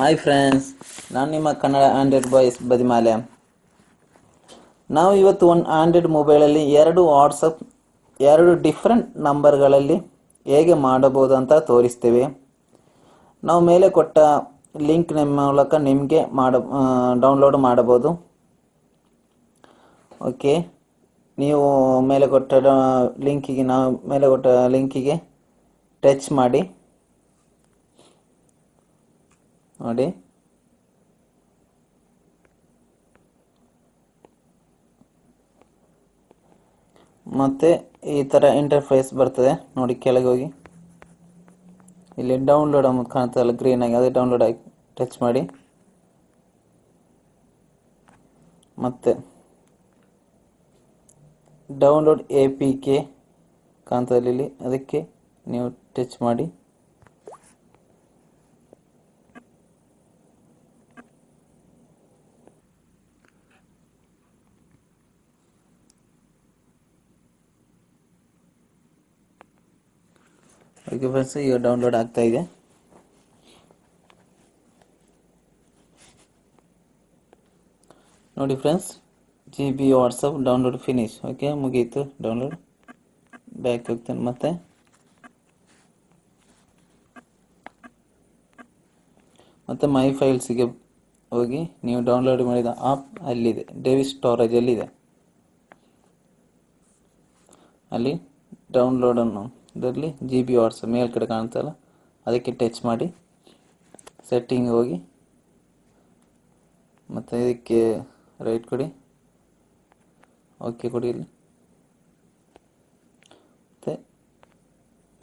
Hi friends, ನಾನು ನಿಮ್ಮ Kannada Android boys ಬದಿಮಾಲೆ. ನಾವು ಇವತ್ತು ಒಂದು ಆಂಡ್ರಾಯ್ಡ್ ಮೊಬೈಲಲ್ಲಿ ಎರಡು ಡಿಫ್ರೆಂಟ್ ನಂಬರ್ಗಳಲ್ಲಿ ಹೇಗೆ ಮಾಡಬಹುದು ಅಂತ ತೋರಿಸ್ತೇವೆ. ನಾವು ಮೇಲೆ ಕೊಟ್ಟ ಲಿಂಕ್ ಮೂಲಕ ನಿಮಗೆ ಡೌನ್ಲೋಡ್ ಮಾಡಬಹುದು. ಓಕೆ, ನೀವು ಮೇಲೆ ಕೊಟ್ಟ ಲಿಂಕಿಗೆ ಟಚ್ ಮಾಡಿ ನೋಡಿ. ಮತ್ತೆ ಈ ತರ ಇಂಟರ್ಫೇಸ್ ಬರ್ತದೆ ನೋಡಿ. ಕೆಳಗೆ ಹೋಗಿ ಇಲ್ಲಿ ಡೌನ್ಲೋಡ್ ಅಂತ ಕಾಣ್ತದಲ್ಲ ಗ್ರೀನ್ ಆಗಿ, ಅದೇ ಡೌನ್ಲೋಡ್ ಆಗಿ ಟಚ್ ಮಾಡಿ. ಮತ್ತೆ ಡೌನ್ಲೋಡ್ APK ಕಾಣ್ತದೆ ಇಲ್ಲಿ, ಅದಕ್ಕೆ ನೀವು ಟಚ್ ಮಾಡಿ. ಓಕೆ ಫ್ರೆಂಡ್ಸ್, ಈಗ ಡೌನ್ಲೋಡ್ ಆಗ್ತಾ ಇದೆ. ನೋಡಿ friends, GB WhatsApp download finish. Okay, ಮುಗೀತು ಡೌನ್ಲೋಡ್. ಬ್ಯಾಕ್ ಹೋಗ್ತೇನೆ. ಮತ್ತೆ ಮೈ ಫೈಲ್ಸ್ಗೆ ಹೋಗಿ ನೀವು ಡೌನ್ಲೋಡ್ ಮಾಡಿದ ಆಪ್ ಅಲ್ಲಿದೆ, ಡೆವಿಸ್ ಸ್ಟೋರೇಜ್ ಅಲ್ಲಿದೆ. ಅಲ್ಲಿ ಡೌನ್ಲೋಡ್ ಅನ್ನು ಇದರಲ್ಲಿ GB ವಾಟ್ಸಪ್ ಮೇಲ್ಗಡೆ ಕಾಣ್ತಲ್ಲ, ಅದಕ್ಕೆ ಟಚ್ ಮಾಡಿ. ಸೆಟ್ಟಿಂಗ್ ಹೋಗಿ ಮತ್ತೆ ಇದಕ್ಕೆ ರೈಟ್ ಕೊಡಿ, ಓಕೆ ಕೊಡಿ. ಇಲ್ಲಿ ಮತ್ತೆ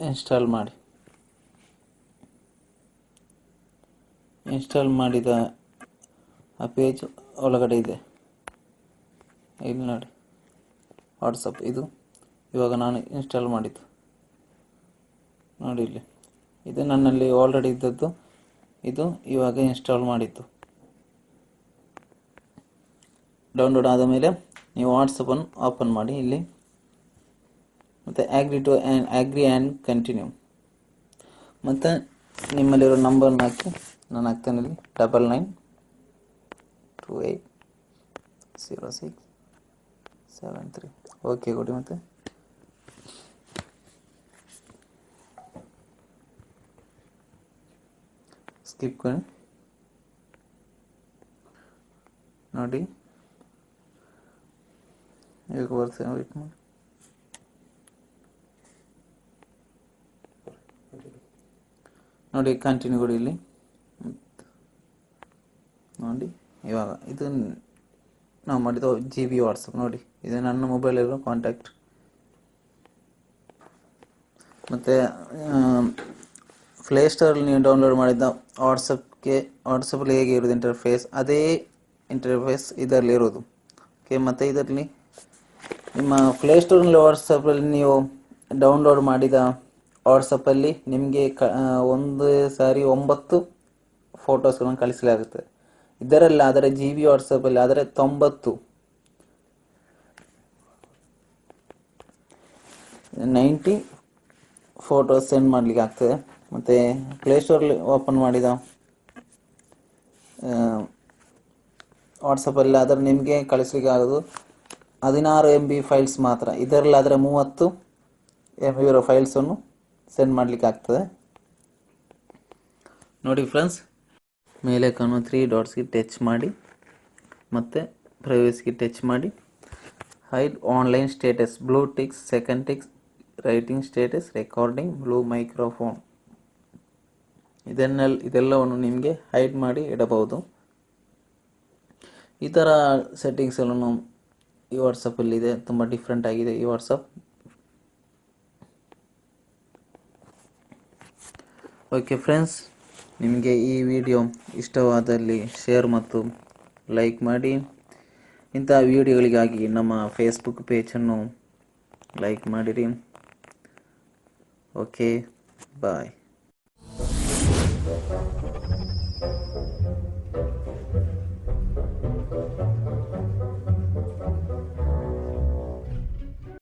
ಇನ್ಸ್ಟಾಲ್ ಮಾಡಿ. ಇನ್ಸ್ಟಾಲ್ ಮಾಡಿದ ಆ ಪೇಜ್ ಒಳಗಡೆ ಇದೆ. ಇಲ್ಲಿ ನೋಡಿ, ವಾಟ್ಸಪ್ ಇದು ಇವಾಗ ನಾನು ಇನ್ಸ್ಟಾಲ್ ಮಾಡಿದ್ದು ನೋಡಿ. ಇಲ್ಲಿ ಇದು ನನ್ನಲ್ಲಿ ಆಲ್ರೆಡಿ ಇದ್ದದ್ದು, ಇದು ಇವಾಗ ಇನ್ಸ್ಟಾಲ್ ಮಾಡಿದ್ದು. ಡೌನ್ಲೋಡ್ ಆದ ಮೇಲೆ ನೀವು ವಾಟ್ಸಪ್ಪನ್ನು ಓಪನ್ ಮಾಡಿ. ಇಲ್ಲಿ ಮತ್ತು ಅಗ್ರಿ ಆ್ಯಂಡ್ ಕಂಟಿನ್ಯೂ. ಮತ್ತು ನಿಮ್ಮಲ್ಲಿರೋ ನಂಬರ್ನ ಹಾಕಿ, ನಾನು ಹಾಕ್ತೇನೆ ಇಲ್ಲಿ 99280673. ಓಕೆ ಕೊಡಿ. ಮತ್ತು ಸ್ಕಿಪ್ ಕೊಡಿ. ನೋಡಿ ಈಗ ಬರ್ತೇನೆ, ವೇಟ್ ಮಾಡಿ. ನೋಡಿ ಕಂಟಿನ್ಯೂ ಕೊಡಿ. ಇಲ್ಲಿ ನೋಡಿ, ಇವಾಗ ಇದು ನಾವು ಮಾಡಿದ GB ವಾಟ್ಸಪ್ ನೋಡಿ. ಇದು ನನ್ನ ಮೊಬೈಲಲ್ಲಿರೋ ಕಾಂಟ್ಯಾಕ್ಟ್. ಮತ್ತು ಪ್ಲೇಸ್ಟೋರಲ್ಲಿ ನೀವು ಡೌನ್ಲೋಡ್ ಮಾಡಿದ ವಾಟ್ಸಪ್ಪಲ್ಲಿ ಹೇಗೆ ಇರೋದು ಇಂಟರ್ಫೇಸ್, ಅದೇ ಇಂಟರ್ಫೇಸ್ ಇದರಲ್ಲಿ ಇರೋದು. ಓಕೆ, ಮತ್ತು ಇದರಲ್ಲಿ ನಿಮ್ಮ ಪ್ಲೇಸ್ಟೋರ್ನಲ್ಲಿ ವಾಟ್ಸಪ್ಪಲ್ಲಿ ನೀವು ಡೌನ್ಲೋಡ್ ಮಾಡಿದ ವಾಟ್ಸಪ್ಪಲ್ಲಿ ನಿಮಗೆ ಒಂದು ಸಾರಿ 9 ಫೋಟೋಸ್ಗಳನ್ನು ಕಳಿಸಲಾಗುತ್ತೆ. ಇದರಲ್ಲಿ ಆದರೆ GB ವಾಟ್ಸಪ್ಪಲ್ಲಿ ಆದರೆ 90 ಫೋಟೋಸ್ ಸೆಂಡ್ ಮಾಡಲಿಕ್ಕೆ ಆಗ್ತದೆ. ಮತ್ತು ಪ್ಲೇಸ್ಟೋರಲ್ಲಿ ಓಪನ್ ಮಾಡಿದ ವಾಟ್ಸಪ್ಪಲ್ಲಿ ಆದರೆ ನಿಮಗೆ ಕಳಿಸ್ಲಿಕ್ಕೆ ಆಗೋದು 16 MB ಫೈಲ್ಸ್ ಮಾತ್ರ. ಇದರಲ್ಲಿ ಆದರೆ 30 MB ಇರೋ ಫೈಲ್ಸನ್ನು ಸೆಂಡ್ ಮಾಡಲಿಕ್ಕೆ ಆಗ್ತದೆ. ನೋಡಿ ಫ್ರೆಂಡ್ಸ್, ಮೇಲೆ ಕಾಣುವ 3 ಡಾಟ್ಸ್ಗೆ ಟಚ್ ಮಾಡಿ, ಮತ್ತು ಪ್ರೈವಸಿಗೆ ಟಚ್ ಮಾಡಿ. Hide online status, blue ticks, second ticks, writing status, recording, blue microphone, ಇದೆಲ್ಲವನ್ನು ನಿಮಗೆ ಹೈಡ್ ಮಾಡಿ ಇಡಬಹುದು. ಈ ಥರ ಸೆಟ್ಟಿಂಗ್ಸ್ ಎಲ್ಲ ಈ ವಾಟ್ಸಪ್ಪಲ್ಲಿ ಇದೆ. ತುಂಬ ಡಿಫ್ರೆಂಟ್ ಆಗಿದೆ ಈ ವಾಟ್ಸಪ್. ಓಕೆ ಫ್ರೆಂಡ್ಸ್, ನಿಮಗೆ ಈ ವಿಡಿಯೋ ಇಷ್ಟವಾದಲ್ಲಿ ಶೇರ್ ಮತ್ತು ಲೈಕ್ ಮಾಡಿ. ಇಂತಹ ವಿಡಿಯೋಗಳಿಗಾಗಿ ನಮ್ಮ ಫೇಸ್ಬುಕ್ ಪೇಜನ್ನು ಲೈಕ್ ಮಾಡಿರಿ. ಓಕೆ, ಬಾಯ್.